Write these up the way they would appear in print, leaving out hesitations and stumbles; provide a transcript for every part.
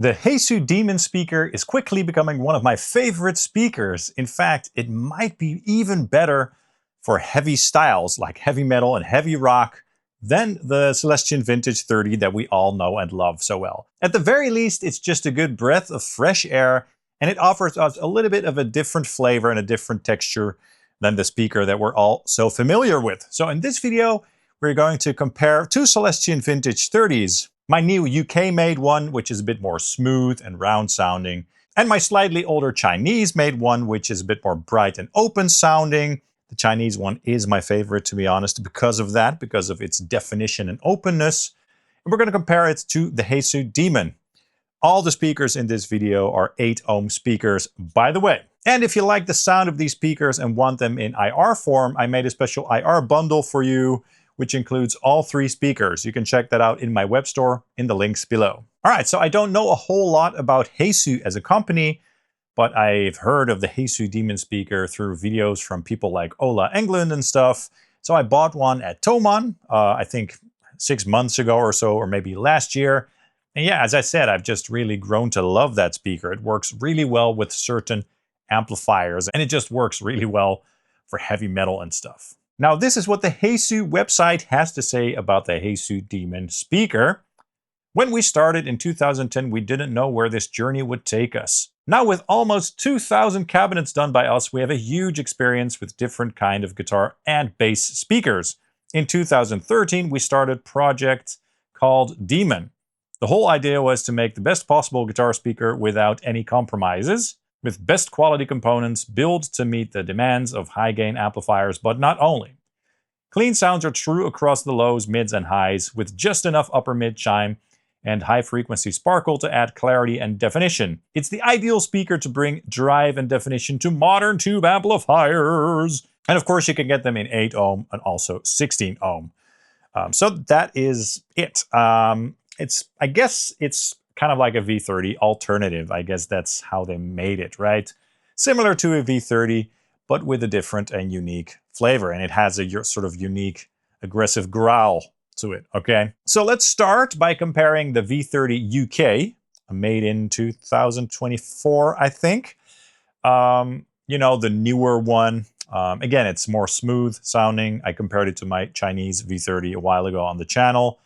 The Hesu Demon speaker is quickly becoming one of my favorite speakers. In fact, it might be even better for heavy styles like heavy metal and heavy rock than the Celestion Vintage 30 that we all know and love so well. At the very least, it's just a good breath of fresh air, and it offers us a little bit of a different flavor and a different texture than the speaker that we're all so familiar with. So in this video, we're going to compare two Celestion Vintage 30s. My new UK-made one, which is a bit more smooth and round sounding, and my slightly older Chinese-made one, which is a bit more bright and open sounding. The Chinese one is my favorite, to be honest, because of that, because of its definition and openness. And we're going to compare it to the Hesu Demon. All the speakers in this video are 8-ohm speakers, by the way. And if you like the sound of these speakers and want them in IR form, I made a special IR bundle for you, which includes all three speakers. You can check that out in my web store in the links below. All right, so I don't know a whole lot about Hesu as a company, but I've heard of the Hesu Demon speaker through videos from people like Ola Englund and stuff. So I bought one at Thomann, I think 6 months ago or so, or maybe last year. And yeah, as I said, I've just really grown to love that speaker. It works really well with certain amplifiers, and it just works really well for heavy metal and stuff. Now, this is what the Hesu website has to say about the Hesu Demon speaker. When we started in 2010, we didn't know where this journey would take us. Now, with almost 2,000 cabinets done by us, we have a huge experience with different kind of guitar and bass speakers. In 2013, we started a project called Demon. The whole idea was to make the best possible guitar speaker without any compromises, with best quality components built to meet the demands of high-gain amplifiers, but not only. Clean sounds are true across the lows, mids, and highs, with just enough upper-mid chime and high-frequency sparkle to add clarity and definition. It's the ideal speaker to bring drive and definition to modern tube amplifiers. And of course, you can get them in 8-ohm and also 16-ohm. So that is it. I guess it's kind of like a V30 alternative. I guess that's how they made it, right? Similar to a V30, but with a different and unique flavor. And it has a sort of unique, aggressive growl to it, okay? So let's start by comparing the V30 UK, made in 2024, I think. You know, the newer one. Again, it's more smooth sounding. I compared it to my Chinese V30 a while ago on the channel.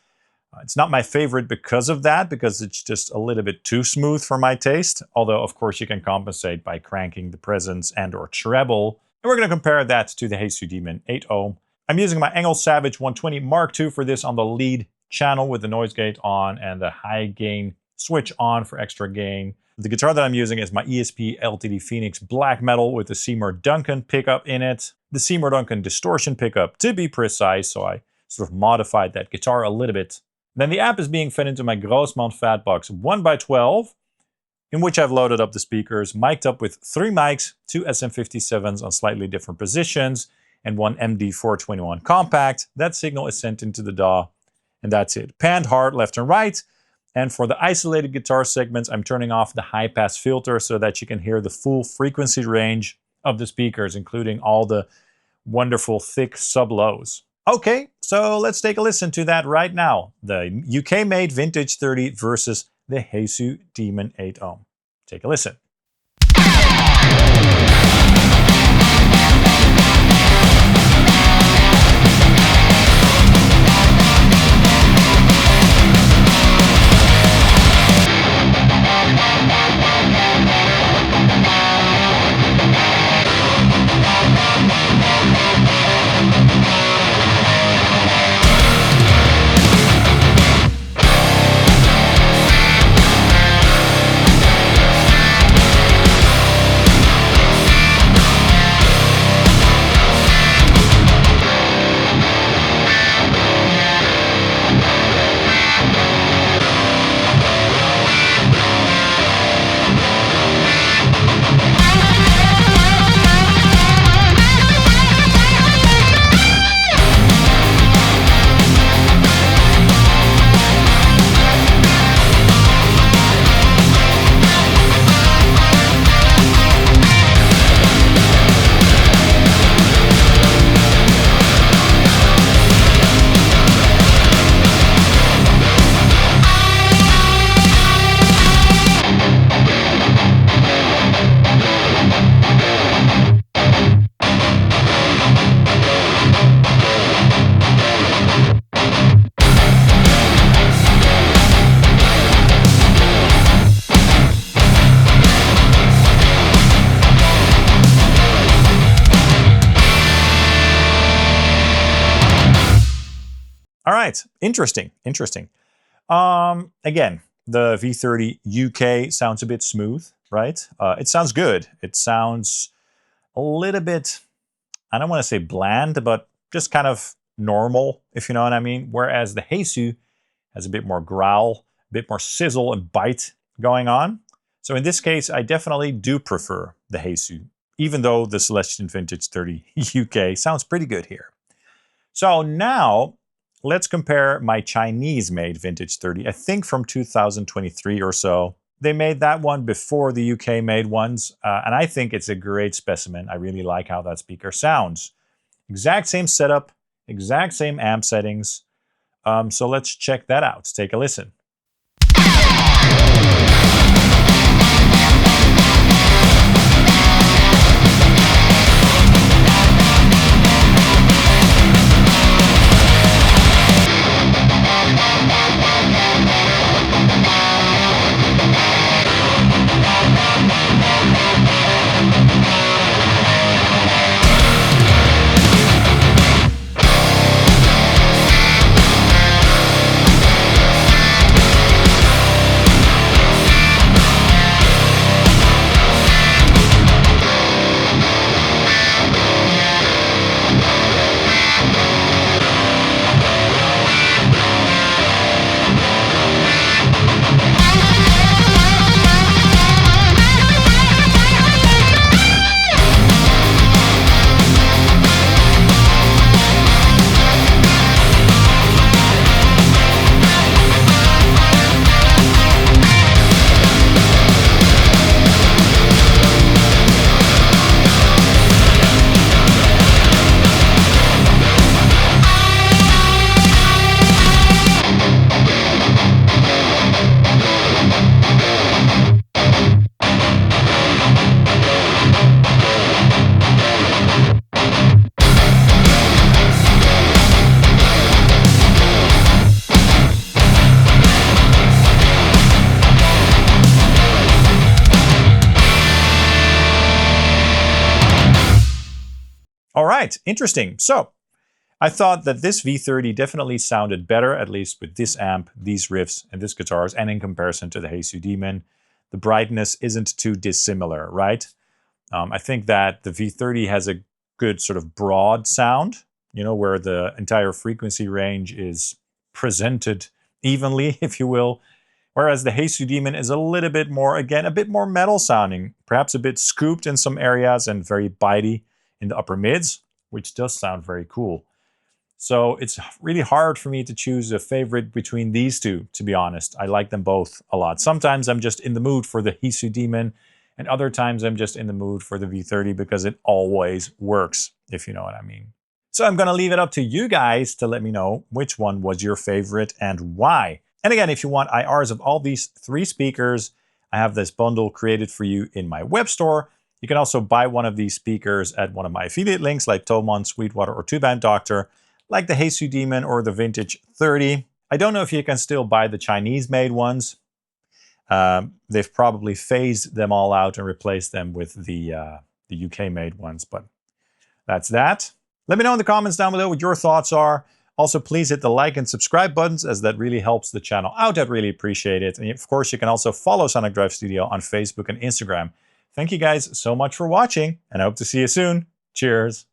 It's not my favorite because of that, because it's just a little bit too smooth for my taste. Although, of course, you can compensate by cranking the presence and or treble. And we're going to compare that to the Hesu Demon 8-ohm. I'm using my ENGL Savage 120 Mark II for this on the lead channel with the noise gate on and the high gain switch on for extra gain. The guitar that I'm using is my ESP LTD Phoenix Black Metal with the Seymour Duncan pickup in it. The Seymour Duncan distortion pickup, to be precise, so I sort of modified that guitar a little bit. Then the amp is being fed into my Grossmann Fatbox 1x12, in which I've loaded up the speakers, mic'd up with 3 mics, 2 SM57s on slightly different positions, and 1 MD421 Kompakt. That signal is sent into the DAW, and that's it. Panned hard left and right. And for the isolated guitar segments, I'm turning off the high-pass filter so that you can hear the full frequency range of the speakers, including all the wonderful thick sub-lows. Okay, so let's take a listen to that right now. The UK-made Vintage 30 versus the Hesu Demon 8-ohm. Take a listen. right, interesting, interesting. Again, the V30 UK sounds a bit smooth, right? It sounds good. It sounds a little bit, I don't want to say bland, but just kind of normal, if you know what I mean. Whereas the Hesu has a bit more growl, a bit more sizzle and bite going on. So in this case, I definitely do prefer the Hesu, even though the Celestion Vintage 30 UK sounds pretty good here. So now let's compare my Chinese-made Vintage 30, I think from 2023 or so. They made that one before the UK-made ones, and I think it's a great specimen. I really like how that speaker sounds. Exact same setup, exact same amp settings. So let's check that out. Take a listen. All right, interesting. So I thought that this V30 definitely sounded better, at least with this amp, these riffs, and this guitars, and in comparison to the Hesu Demon. The brightness isn't too dissimilar, right? I think that the V30 has a good sort of broad sound, you know, where the entire frequency range is presented evenly, if you will. Whereas the Hesu Demon is a little bit more, again, a bit more metal sounding, perhaps a bit scooped in some areas and very bitey in the upper mids, which does sound very cool. So it's really hard for me to choose a favorite between these two, to be honest. I like them both a lot. Sometimes I'm just in the mood for the Hesu Demon, and other times I'm just in the mood for the V30 because it always works, if you know what I mean. So I'm going to leave it up to you guys to let me know which one was your favorite and why. And again, if you want IRs of all these three speakers, I have this bundle created for you in my web store. You can also buy one of these speakers at one of my affiliate links like Thomann, Sweetwater, or Two Band Doctor, like the Hesu Demon or the Vintage 30. I don't know if you can still buy the Chinese-made ones. They've probably phased them all out and replaced them with the UK-made ones, but that's that. Let me know in the comments down below what your thoughts are. Also, please hit the like and subscribe buttons, as that really helps the channel out. I'd really appreciate it. And of course, you can also follow Sonic Drive Studio on Facebook and Instagram. Thank you guys so much for watching, and I hope to see you soon. Cheers.